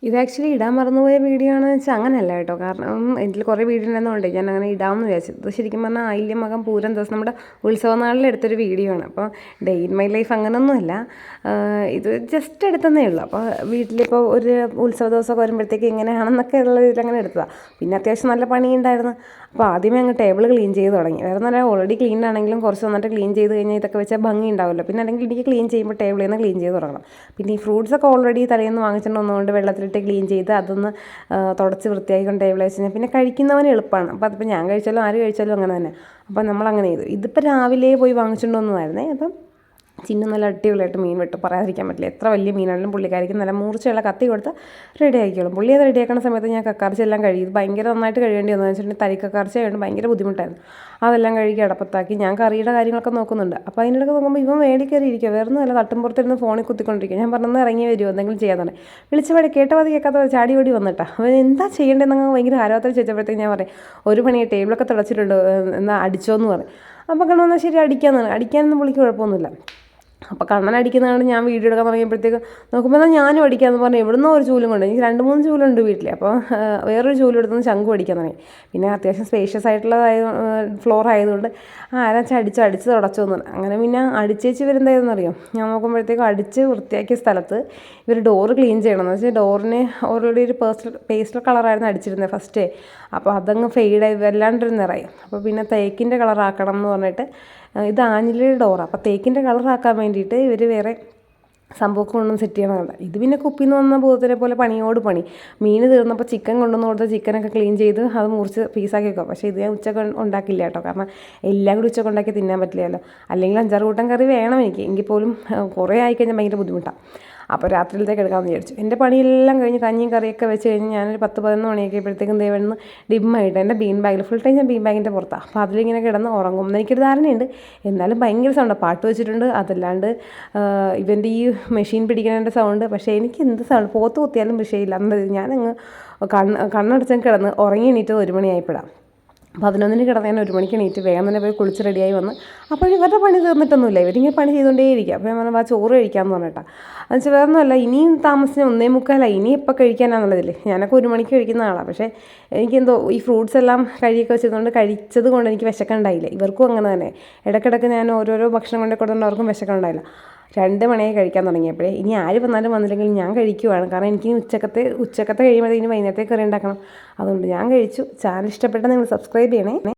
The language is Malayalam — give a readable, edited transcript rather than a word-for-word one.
ഇത് ആക്ച്വലി ഇടാൻ മറന്നുപോയ വീഡിയോ ആണെന്ന് വെച്ചാൽ അങ്ങനെയല്ല കേട്ടോ. കാരണം ഇതിൽ കുറേ വീഡിയോ ഉണ്ടെന്നുണ്ട് ഞാൻ അങ്ങനെ ഇടാമെന്ന് വിചാരിച്ചത്. ഇത് ശരിക്കും പറഞ്ഞാൽ ആയില്യം മകം പൂരം ദിവസം നമ്മുടെ ഉത്സവനാളിൽ എടുത്തൊരു വീഡിയോ ആണ്. അപ്പോൾ ഡേ ഇൻ മൈ ലൈഫ് അങ്ങനെയൊന്നുമല്ല, ഇത് ജസ്റ്റ് എടുത്തതേ ഉള്ളൂ. അപ്പോൾ വീട്ടിലിപ്പോൾ ഒരു ഉത്സവ ദിവസമൊക്കെ വരുമ്പോഴത്തേക്ക് എങ്ങനെയാണെന്നൊക്കെ ഉള്ള ഇതിലങ്ങനെ എടുത്തതാണ്. പിന്നെ അത്യാവശ്യം നല്ല പണിയുണ്ടായിരുന്നു. അപ്പോൾ ആദ്യമേ അങ്ങ് ടേബിൾ ക്ലീൻ ചെയ്ത് തുടങ്ങി. വേറെ നല്ല ഓൾറെഡി ക്ലീൻ ആണെങ്കിലും കുറച്ച് നന്നായിട്ട് ക്ലീൻ ചെയ്ത് കഴിഞ്ഞാൽ ഇതൊക്കെ വെച്ചാൽ ഭംഗി ഉണ്ടാവില്ല. പിന്നെ അല്ലെങ്കിൽ എനിക്ക് ക്ലീൻ ചെയ്യുമ്പോൾ ടേബിളിൽ നിന്ന് ക്ലീൻ ചെയ്ത് തുടങ്ങണം. പിന്നെ ഈ ഫ്രൂട്ട്സൊക്കെ ഓൾറെഡി തലേന്ന് വാങ്ങിച്ചിട്ട് വന്നുകൊണ്ട് വെള്ളത്തിലിട്ട് ക്ലീൻ ചെയ്ത് അതൊന്ന് തുടച്ച് വൃത്തിയാക്കിക്കൊണ്ട് ടേബിളിൽ വെച്ച് കഴിഞ്ഞാൽ പിന്നെ കഴിക്കുന്നവന് എളുപ്പമാണ്. അപ്പോൾ അതിപ്പോൾ ഞാൻ കഴിച്ചാലും ആര് കഴിച്ചാലും അങ്ങനെ തന്നെ. അപ്പോൾ നമ്മളങ്ങനെ ചെയ്തു. ഇതിപ്പോൾ രാവിലെ പോയി വാങ്ങിച്ചുകൊണ്ട് വന്നതായിരുന്നേ. അപ്പം ചിന്നു നല്ല അടിപൊളിയായിട്ട് മീൻ വെട്ടും, പറയാതിരിക്കാൻ പറ്റില്ല. എത്ര വലിയ മീനാണെങ്കിലും പുള്ളിക്കാരിക്ക് നല്ല മൂർച്ചയുള്ള കത്തി കൊടുത്ത് റെഡി ആക്കിക്കോളും. പുള്ളി അത് റെഡിയാക്കുന്ന സമയത്ത് ഞാൻ കക്കാർച്ച എല്ലാം കഴുകി. ഇത് ഭയങ്കര നന്നായിട്ട് കഴിയേണ്ടി വന്നു വെച്ചിട്ടുണ്ടെങ്കിൽ തരിക്കക്കാർച്ച ആയതുകൊണ്ട് ഭയങ്കര ബുദ്ധിമുട്ടായിരുന്നു. അതെല്ലാം കഴുകി അടപ്പത്താക്കി ഞാൻ കറിയുടെ കാര്യങ്ങളൊക്കെ നോക്കുന്നുണ്ട്. അപ്പോൾ അതിനിടയ്ക്ക് നോക്കുമ്പോൾ ഇവൻ വേണ്ടി കയറി ഇരിക്കുക. വേറെ ഒന്നുമല്ല, തട്ടുംപുറത്തിരുന്ന് ഫോണിൽ കുത്തിക്കൊണ്ടിരിക്കുക. ഞാൻ പറഞ്ഞൊന്ന് ഇറങ്ങി വരുമോ എന്തെങ്കിലും ചെയ്യാൻ വിളിച്ചപാടെ കേട്ടപാതി കേൾക്കാത്ത ചാടി ഓടി വന്നിട്ടാ. അവൻ എന്താ ചെയ്യേണ്ടതെന്ന് ഭയങ്കര ആരോഗ്യത്തിൽ ചോദിച്ചപ്പോഴത്തേക്ക് ഞാൻ പറയും ഒരു പണി ടേബിളൊക്കെ തിളച്ചിട്ടുണ്ട് എന്നാൽ അടിച്ചോന്ന് പറയും. അപ്പോൾ കണ്ണെന്നാൽ ശരി അടിക്കാനൊന്നും പുള്ളിക്ക് കുഴപ്പമൊന്നുമില്ല. അപ്പോൾ കണ്ണൻ അടിക്കുന്നതാണ് ഞാൻ വീഡിയോ എടുക്കാൻ തുടങ്ങിയപ്പോഴത്തേക്ക് നോക്കുമ്പോൾ എന്നാൽ ഞാനും അടിക്കാമെന്ന് പറഞ്ഞാൽ എവിടുന്നോ ഒരു ചൂലും കൊണ്ട് എനിക്ക് 2-3 ചൂലുണ്ട് വീട്ടിൽ. അപ്പോൾ വേറൊരു ചൂലും എടുത്തുനിന്ന് ശംഖു അടിക്കാൻ തുടങ്ങി. പിന്നെ അത്യാവശ്യം സ്പേഷ്യസ് ആയിട്ടുള്ള ഫ്ലോർ ആയതുകൊണ്ട് ആരാച്ചാൽ അടിച്ച് തുടച്ചു വന്നു. അങ്ങനെ പിന്നെ അടിച്ചേച്ച് വരുന്നതായിരുന്നു അറിയാം. ഞാൻ നോക്കുമ്പോഴത്തേക്കും അടിച്ച് വൃത്തിയാക്കിയ സ്ഥലത്ത് ഇവർ ഡോറ് ക്ലീൻ ചെയ്യണമെന്ന് വെച്ചാൽ ഡോറിന് ഓൾറെഡി ഒരു പേസ്റ്റൽ കളറായിരുന്നു അടിച്ചിരുന്നത് ഫസ്റ്റ്. അപ്പോൾ അതങ്ങ് ഫെയ്ഡായി വല്ലാണ്ടൊരു നിറയും. അപ്പോൾ പിന്നെ തേക്കിൻ്റെ കളറാക്കണം എന്ന് പറഞ്ഞിട്ട് ഇത് ആഞ്ഞിലിയുടെ ഡോറാണ്. അപ്പോൾ തേക്കിൻ്റെ കളറാക്കാൻ വേണ്ടിയിട്ട് ഇവർ വേറെ സംഭവമൊക്കെ കൊണ്ടൊന്ന് സെറ്റ് ചെയ്യണമല്ല. ഇത് പിന്നെ കുപ്പിയിൽ നിന്ന് വന്ന ഭൂതത്തിനെ പോലെ പണിയോട് പണി. മീൻ തീർന്നപ്പോൾ ചിക്കൻ കൊണ്ടുവന്ന് കൊടുത്ത് ചിക്കനൊക്കെ ക്ലീൻ ചെയ്ത് അത് മുറിച്ച് പീസാക്കി വെക്കുക. പക്ഷേ ഇത് ഞാൻ ഉച്ചക്ക് ഉണ്ടാക്കില്ല കേട്ടോ. കാരണം എല്ലാം കൂടി ഉച്ചക്ക് ഉണ്ടാക്കി തിന്നാൻ പറ്റില്ലല്ലോ. അല്ലെങ്കിൽ 5-6 കൂട്ടം കറി വേണം എനിക്ക്. എങ്കിൽ പോലും കുറേ ആയിക്കഴിഞ്ഞാൽ ഭയങ്കര ബുദ്ധിമുട്ടാണ്. അപ്പോൾ രാത്രിയിലത്തേക്ക് എടുക്കാമെന്ന് വിചാരിച്ചു. എൻ്റെ പണിയെല്ലാം കഴിഞ്ഞ് കഞ്ഞിയും കറിയൊക്കെ വെച്ച് കഴിഞ്ഞ് ഞാനൊരു 10-11 മണിയൊക്കെ ആയപ്പോഴത്തേക്കും ദേവണ്ണ് ഡിമ്മായിട്ട് എൻ്റെ ബീൻ ബാഗിൽ ഫുൾ ടൈം ഞാൻ ബീൻ ബാഗിൻ്റെ പുറത്താണ്. അപ്പോൾ അതിലിങ്ങനെ കിടന്ന് ഉറങ്ങും എനിക്കൊരു ധാരണയുണ്ട്. എന്നാലും ഭയങ്കര സൗണ്ട് പാട്ട് വെച്ചിട്ടുണ്ട്. അതല്ലാണ്ട് ഇവൻ്റെ ഈ മെഷീൻ പിടിക്കുന്നതിൻ്റെ സൗണ്ട്. പക്ഷേ എനിക്ക് എന്ത് സൗണ്ട് പോത്ത് കുത്തിയാലും വിഷയമില്ല. അന്നത് ഞാനങ്ങ് കണ്ണടച്ചങ്ങ് കിടന്ന് ഉറങ്ങി എണീറ്റത് 1 മണിയായപ്പോഴാണ്. 11-ന് കിടന്ന് ഞാൻ 1 മണിക്ക് എണീറ്റ് വേഗം തന്നെ പോയി കുളിച്ച് റെഡിയായി വന്ന്. അപ്പോൾ ഇവരുടെ പണി തീർന്നിട്ടൊന്നുമില്ല. ഇവരിങ്ങനെ പണി ചെയ്തുകൊണ്ടേയിരിക്കുക. അപ്പോൾ ഞാൻ പറഞ്ഞു ചോറ് കഴിക്കാമെന്ന് പറഞ്ഞിട്ടാണ്. എന്നുവെച്ചാൽ വേറെ ഒന്നുമല്ല, ഇനിയും താമസിച്ച് 1:45 ഇനി എപ്പോൾ കഴിക്കാനാണെന്നുള്ളതില്ലേ. ഞാനൊക്കെ 1 മണിക്ക് കഴിക്കുന്ന ആളാണ്. പക്ഷേ എനിക്കെന്തോ ഈ ഫ്രൂട്ട്സ് എല്ലാം കഴുകിയൊക്കെ വെച്ചതുകൊണ്ട് കഴിച്ചത് കൊണ്ട് എനിക്ക് വിശക്കുണ്ടായില്ല. ഇവർക്കും അങ്ങനെ തന്നെ. ഇടയ്ക്കിടയ്ക്ക് ഞാൻ ഓരോരോ ഭക്ഷണം കൊണ്ട് കൊടുത്തുകൊണ്ട് അവർക്കും വിശക്കുണ്ടായില്ല. 2 മണിയായി കഴിക്കാൻ തുടങ്ങിയപ്പോഴേ ഇനി ആര് വന്നാലും വന്നില്ലെങ്കിൽ ഞാൻ കഴിക്കുവാണ്. കാരണം എനിക്ക് ഉച്ചക്കത്തെ കഴിയുമ്പോൾ ഇനി വൈകുന്നേരത്തേക്ക് കറി ഉണ്ടാക്കണം. അതുകൊണ്ട് ഞാൻ കഴിച്ചു. ചാനൽ ഇഷ്ടപ്പെട്ടാൽ നിങ്ങൾ സബ്സ്ക്രൈബ് ചെയ്യണേ.